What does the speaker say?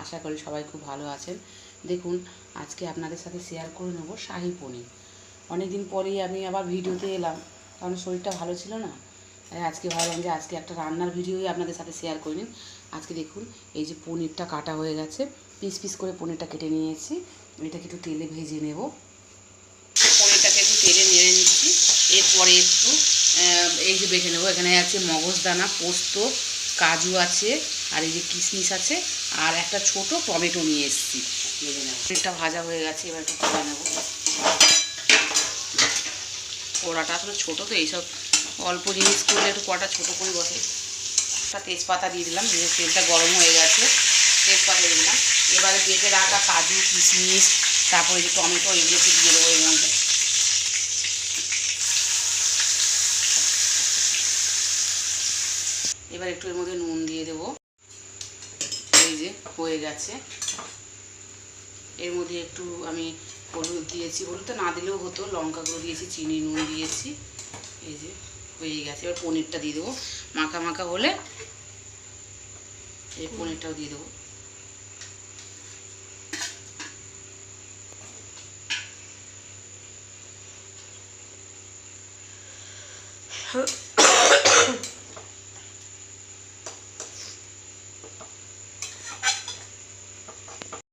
আশা করি সবাই খুব ভালো আছেন। দেখুন, আজকে আপনাদের সাথে শেয়ার করে নেব শাহী পনির। অনেক দিন পরেই আমি আবার ভিডিওতে এলাম, কারণ শরীরটা ভালো ছিল না। তাই আজকে ভাবলাম যে আজকে একটা রান্নার ভিডিওই আপনাদের সাথে শেয়ার করে নিন। আজকে দেখুন, এই যে পনিরটা কাটা হয়ে গেছে, পিস পিস করে পনিরটা কেটে নিয়েছি। এটাকে একটু তেলে ভেজে নেব। পনিরটাকে একটু তেলে নেড়ে নিচ্ছি। এরপরে একটু এই যে বেটে নেবো। এখানে আছে মগজদানা, পোস্ত, কাজু আছে, আর এই যে কিশমিশ আছে, আর একটা ছোট টমেটো নিয়ে এসেছি। ভেজে নেবো। পনিরটা ভাজা হয়ে গেছে, এবার একটু তুলে নেবো। কড়াটা আসলে ছোটো, তো এইসব অল্প জিনিস করলে একটু কড়াটা ছোটো করে বসে। একটা তেজপাতা দিয়ে দিলাম, যে তেলটা গরম হয়ে গেছে, তেজপাতা দিয়ে দিলাম। এবারে বেটে রাখা কাজু, কিশমিশ, তারপরে যে টমেটো, এগুলো একটু দিয়ে দেবো এর মধ্যে। এবার একটু এর মধ্যে নুন দিয়ে দেবো। এই যে হয়ে গেছে। এর মধ্যে একটু আমি হলুদ দিয়েছি, হলুদটা না দিলেও হতো, লঙ্কা গুঁড়ো দিয়েছি, চিনি, নুন দিয়েছি। এই যে হয়ে গেছে। এবার পনিরটা দিয়ে দেবো। মাখা মাখা হলে এই পনিরটাও দিয়ে দেবো।